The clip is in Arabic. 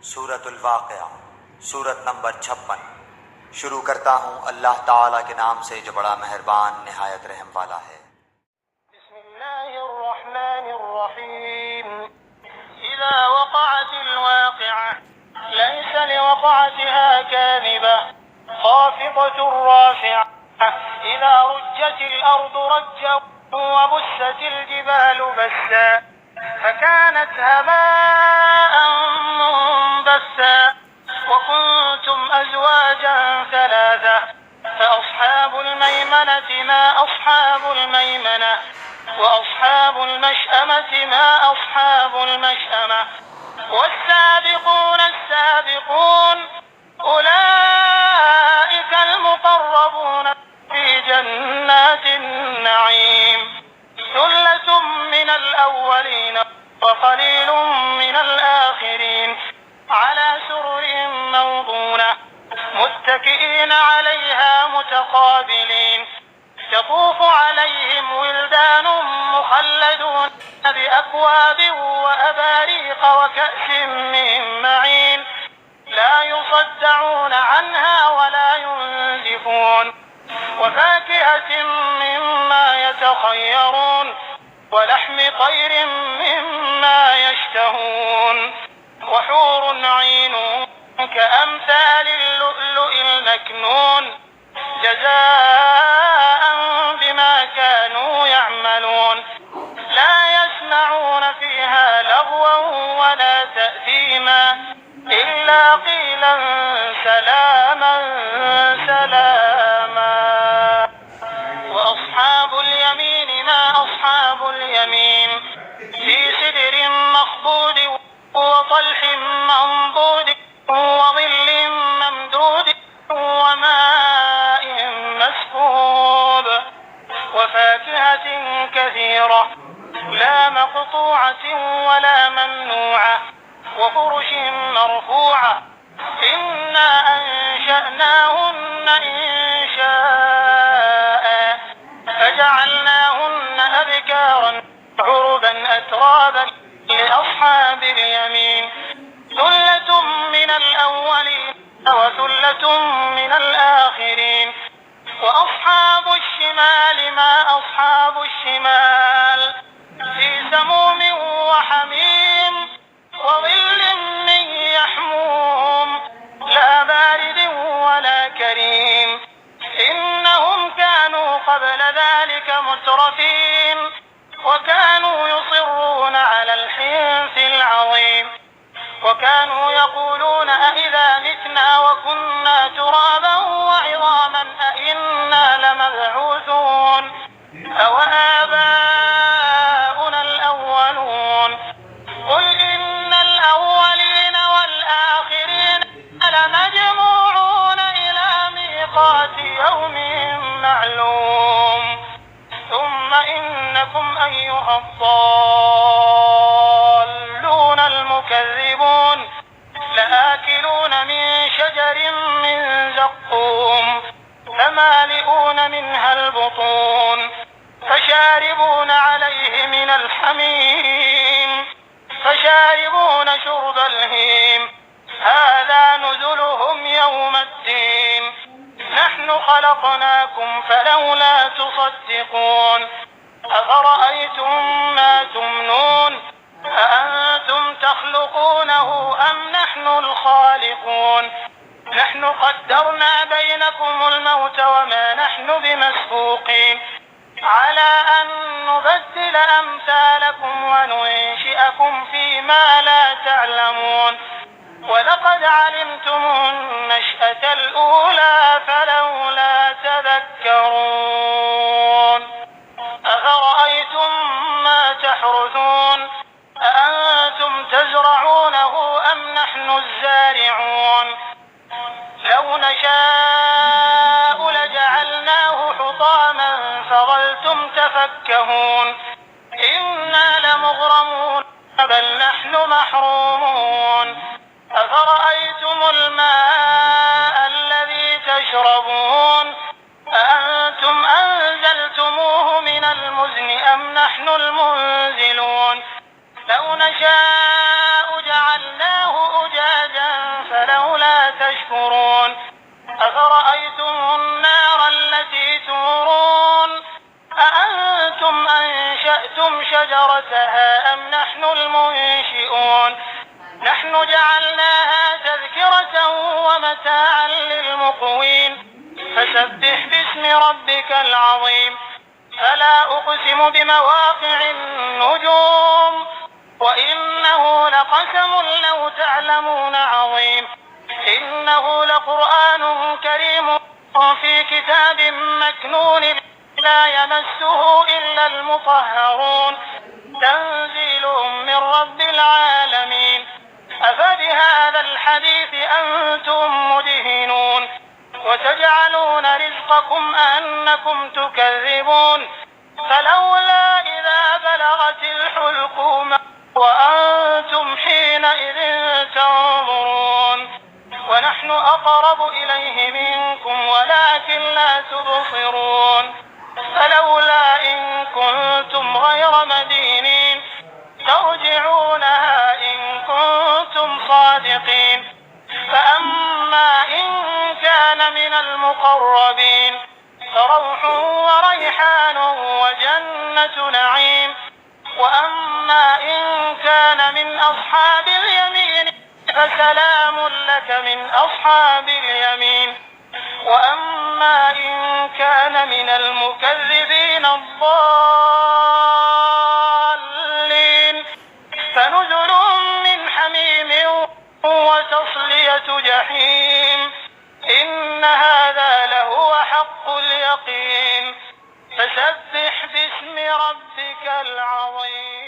सूरतुल वाक़िया, सूरत नंबर 56। शुरू करता हूँ अल्लाह ताला के नाम से जो बड़ा मेहरबान निहायत रहम वाला है। बिस्मिल्लाहिर्रहमानिर्रहीम। इज़ा वक़अतिल वाक़िअह लैसा लिवक़अतिहा काज़िबह ख़ाफ़िक़तुर राफ़िअह इज़ा रुज्जतिल अर्दु रज्जन वबुस्सतिल जिबालु बस्सा फकानत हबाअन मुंबस्सा वकुंतुम अज़वाजन सलासा फअस्हाबुल मैमनति मा अस्हाबुल मैमनह وأصحاب المشأمة ما أصحاب المشأمة والسابقون السابقون أولئك المقربون في جنات النعيم ثلة من الأولين وقليل من الآخرين على سرر موضونة متكئين عليها متقابلين يطوف عليهم ولدان مخلدون بأكواب وأباريق وكأس من معين لا يصدعون عنها ولا ينزفون وفاكهة مما يتخيرون ولحم طير مما يشتهون وحور عين كأمثال اللؤلؤ المكنون جزاء بما كانوا يعملون لا يسمعون فيها لغوا ولا تأثيما إلا قيلا سلاما سلاما وأصحاب اليمين ما أصحاب اليمين في سدر مخضود وطلح منضود وظل ممدود وماء مسكوب وفاكهة كثيرة لا مقطوعة ولا ممنوعة وفرش مرفوعة إنا أنشأناهن إنشاء فجعلناهن أبكارا عربا أترابا لأصحاب اليمين ثلة من الأولين وثلة من الآخرين وأصحاب الشمال ما أصحاب الشمال في سموم وحميم وظل من يحموم لا بارد ولا كريم إنهم كانوا قبل ذلك مترفين وكانوا يصرون على الحنث العظيم وكانوا يقولون أئذا متنا وكنا ترابا وعظاما أئنا لمبعوثون أوآباؤنا الأولون قل إن الأولين والآخرين لمجموعون إلى ميقات يوم معلوم ثم إنكم أيها الضالون المكذبون لآكلون من شجر من زقوم فمالئون منها البطون فشاربون عليه من الحميم فشاربون شرب الهيم هذا نزلهم يوم الدين نحن خلقناكم فلولا تصدقون أفرأيتم ما تمنون أأنتم تخلقونه أم نحن الخالقون نحن قدرنا بينكم الموت وما نحن بمسبوقين على أن نبدل أمثالكم وننشئكم فيما لا تعلمون ولقد علمتم النشأة الأولى فلولا تذكرون أفرأيتم ما تحرثون أأنتم تزرعونه أم نحن الزارعون لو نشاء لجعلناه حطاما فظلتم تفكهون إنا لمغرمون بل نحن محرومون أفرأيتم الماء الذي تشربون أأنتم أنزلتموه من المزن أم نحن المنزلون لو نشاء جعلناه أجاجا تذكرتها أم نحن المنشئون نحن جعلناها تذكرة ومتاعا للمقوين فسبح باسم ربك العظيم فلا أقسم بمواقع النجوم وإنه لقسم لو تعلمون عظيم إنه لقرآن كريم في كتاب مكنون لا يمسه إلا المطهرون تنزيل من رب العالمين أفبهذا الحديث أنتم مدهنون وتجعلون رزقكم أنكم تكذبون فلولا إذا بلغت الحلقوم وأنتم حينئذ تنظرون ونحن أقرب إليه منكم ولكن لا تبصرون فلولا إن كنتم غير مدينين ترجعونها إن كنتم صادقين فأما إن كان من المقربين فروح وريحان وجنة نعيم وأما إن كان من أصحاب اليمين فسلام لك من أصحاب اليمين وأما إن كان من المكذبين الضالين فنزل من حميم وتصلية جحيم إن هذا لهو حق اليقين فسبح باسم ربك العظيم